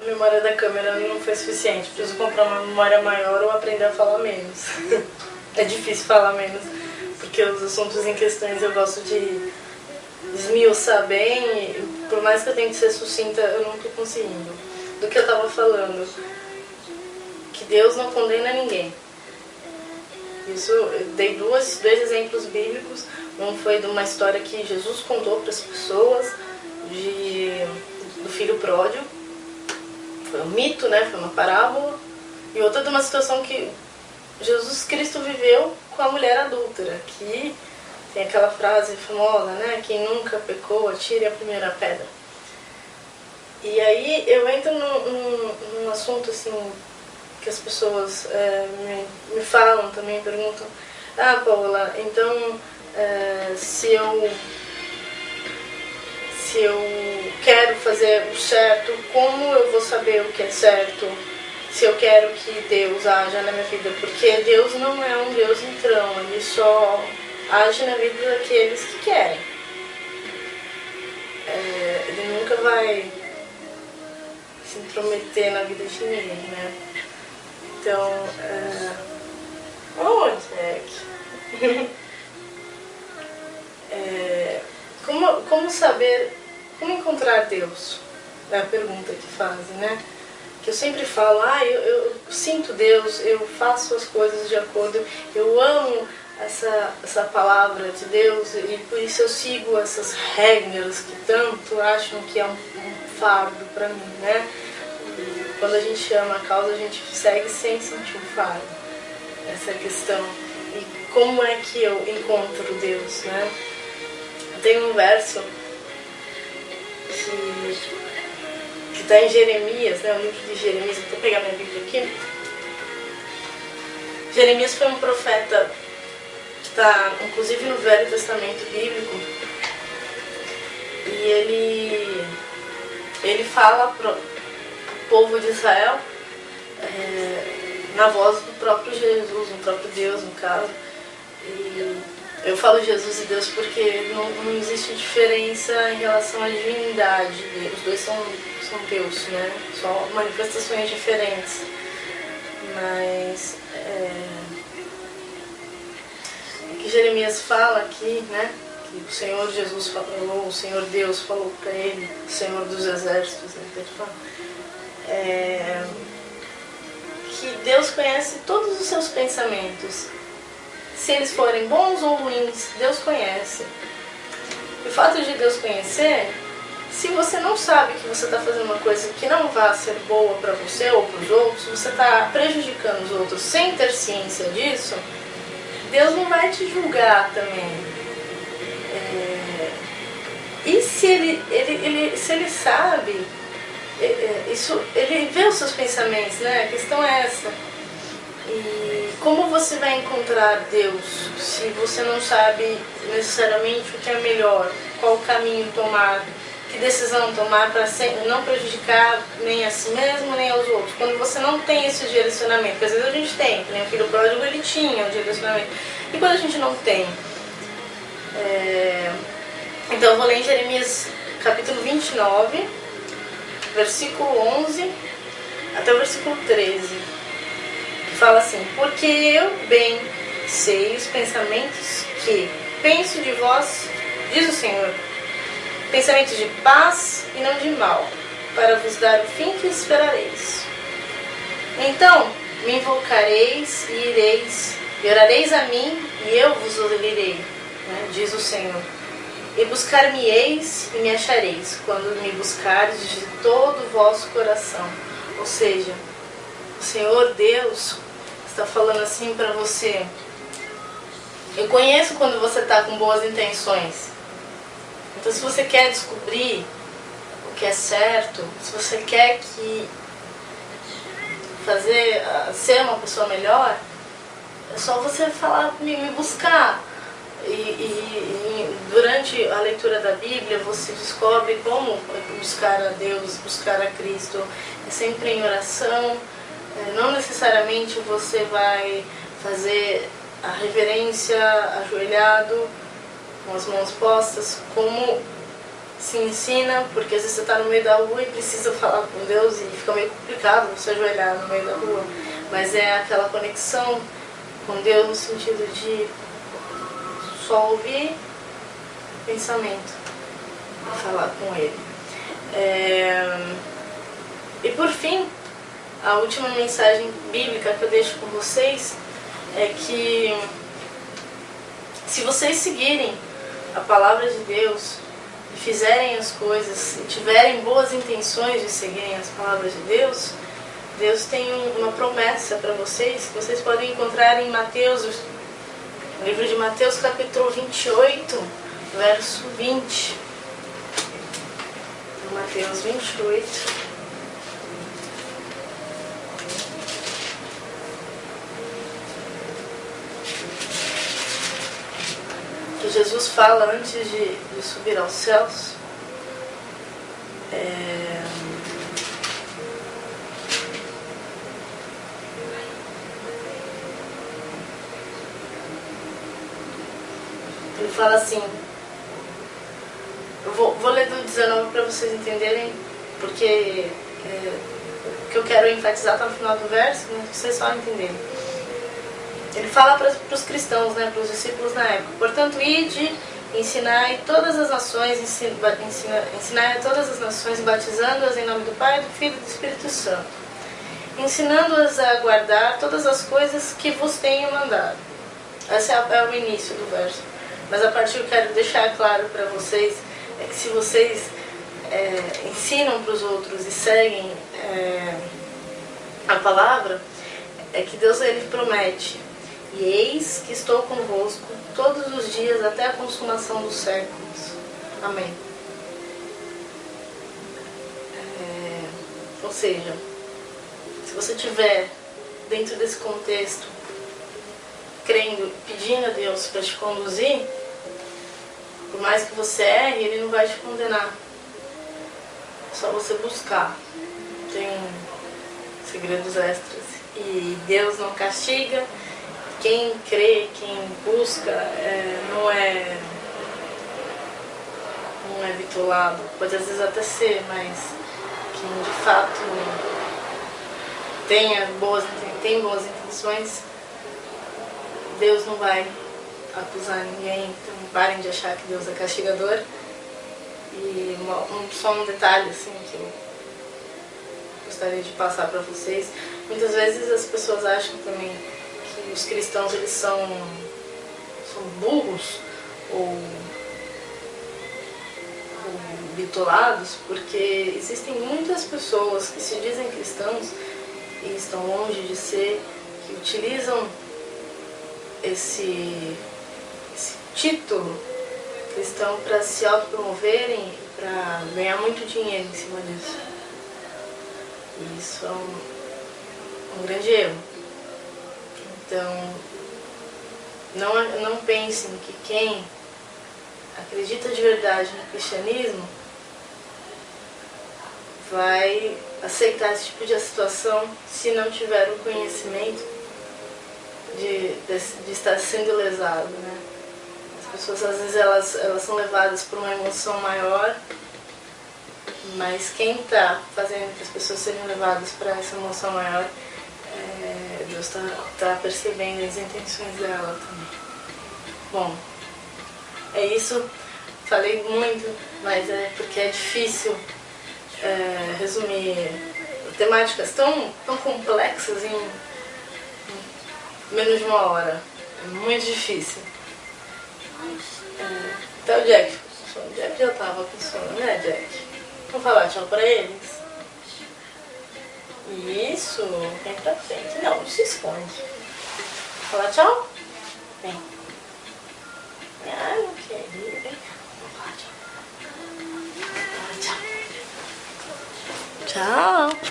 memória da câmera não foi suficiente. Preciso comprar uma memória maior ou aprender a falar menos. É difícil falar menos, porque os assuntos em questões eu gosto de esmiuçar bem, e por mais que eu tenha que ser sucinta, eu não estou conseguindo. Do que eu estava falando, que Deus não condena ninguém. Isso, eu dei dois exemplos bíblicos. Um foi de uma história que Jesus contou para as pessoas, do filho pródigo. Foi um mito, né? Foi uma parábola. E outra de uma situação que Jesus Cristo viveu com a mulher adúltera, que tem aquela frase famosa, né? Quem nunca pecou, atire a primeira pedra. E aí eu entro num assunto assim, que as pessoas me falam também, perguntam: ah, Paula, então se eu quero fazer o certo, como eu vou saber o que é certo? Se eu quero que Deus haja na minha vida? Porque Deus não é um Deus entrão, Ele só age na vida daqueles que querem. Ele nunca vai se intrometer na vida de ninguém, né? Então, onde é que... como saber, como encontrar Deus? É a pergunta que fazem, né? Que eu sempre falo, eu sinto Deus, eu faço as coisas de acordo, eu amo essa palavra de Deus e por isso eu sigo essas regras que tanto acham que é um fardo para mim, né? E quando a gente ama a causa, a gente segue sem sentir um fardo. Essa é a questão. E como é que eu encontro Deus, né? Tem um verso que está em Jeremias, né, o livro de Jeremias. Vou pegar minha Bíblia aqui. Jeremias foi um profeta que está, inclusive, no Velho Testamento bíblico. E ele fala para o povo de Israel na voz do próprio Jesus, do próprio Deus, no caso. E eu falo Jesus e Deus porque não existe diferença em relação à divindade. Os dois são Deus, né? Só manifestações diferentes. Mas o que Jeremias fala aqui, né? Que o Senhor Jesus falou, o Senhor Deus falou para ele, o Senhor dos exércitos, né? Que ele fala, que Deus conhece todos os seus pensamentos. Se eles forem bons ou ruins, Deus conhece. E o fato de Deus conhecer, se você não sabe que você está fazendo uma coisa que não vai ser boa para você ou para os outros, você está prejudicando os outros sem ter ciência disso, Deus não vai te julgar também. E se ele sabe, ele vê os seus pensamentos, né? A questão é essa. E como você vai encontrar Deus se você não sabe necessariamente o que é melhor, qual caminho tomar, que decisão tomar para não prejudicar nem a si mesmo nem aos outros? Quando você não tem esse direcionamento, porque às vezes a gente tem, que nem o filho pródigo, ele tinha um direcionamento. E quando a gente não tem? Então eu vou ler em Jeremias capítulo 29, versículo 11 até o versículo 13. Fala assim: porque eu bem sei os pensamentos que penso de vós, diz o Senhor, pensamentos de paz e não de mal, para vos dar o fim que esperareis. Então me invocareis e ireis, e orareis a mim, e eu vos ouvirei, né, diz o Senhor. E buscar-me-eis e me achareis, quando me buscardes de todo o vosso coração. Ou seja, o Senhor Deus está falando assim para você: eu conheço quando você está com boas intenções. Então, se você quer descobrir o que é certo, se você quer ser uma pessoa melhor, é só você falar, me buscar. E durante a leitura da Bíblia você descobre como buscar a Deus, buscar a Cristo. É sempre em oração. Não necessariamente você vai fazer a reverência ajoelhado, com as mãos postas, como se ensina, porque às vezes você está no meio da rua e precisa falar com Deus e fica meio complicado você ajoelhar no meio da rua. Mas é aquela conexão com Deus no sentido de só ouvir pensamento e falar com Ele. E por fim, a última mensagem bíblica que eu deixo com vocês é que se vocês seguirem a palavra de Deus e fizerem as coisas e tiverem boas intenções de seguirem as palavras de Deus, Deus tem uma promessa para vocês que vocês podem encontrar em Mateus, no livro de Mateus capítulo 28, verso 20. Mateus 28. Que Jesus fala antes de subir aos céus. Ele fala assim, eu vou ler do 19 para vocês entenderem, porque o que eu quero enfatizar está no final do verso, mas vocês só entenderem. Ele fala para os cristãos, né, para os discípulos na época: portanto, ide, ensinai todas as nações, ensinai a todas as nações, batizando-as em nome do Pai, do Filho e do Espírito Santo, ensinando-as a guardar todas as coisas que vos tenho mandado. Esse é o início do verso. Mas a parte que eu quero deixar claro para vocês é que se vocês ensinam para os outros e seguem a palavra, é que Deus ele promete: e eis que estou convosco todos os dias até a consumação dos séculos. Amém. Ou seja, se você estiver dentro desse contexto, crendo, pedindo a Deus para te conduzir, por mais que você erre, Ele não vai te condenar. É só você buscar. Tem segredos extras. E Deus não castiga. Quem crê, quem busca, não é bitolado. Pode às vezes até ser, mas quem de fato tem boas intenções, Deus não vai acusar ninguém. Então parem de achar que Deus é castigador. E só um detalhe assim que eu gostaria de passar para vocês: muitas vezes as pessoas acham também que os cristãos eles são burros ou bitolados, porque existem muitas pessoas que se dizem cristãos e estão longe de ser, que utilizam esse título cristão para se autopromoverem, para ganhar muito dinheiro em cima disso. E isso é um grande erro. Então, não pensem que quem acredita de verdade no cristianismo vai aceitar esse tipo de situação se não tiver o conhecimento de estar sendo lesado, né? As pessoas às vezes elas são levadas por uma emoção maior, mas quem está fazendo que as pessoas sejam levadas para essa emoção maior, Deus está percebendo as intenções dela também. Bom, é isso. Falei muito, mas é porque é difícil resumir temáticas tão complexas em menos de uma hora. É muito difícil. Então o Jack já estava com sono, né, Jack? Vamos falar tchau pra eles? Isso, vem pra frente. Não se esconde. Falar tchau? Vem. Ah, não queria. Vem. Vamos falar tchau. Fala tchau. Tchau.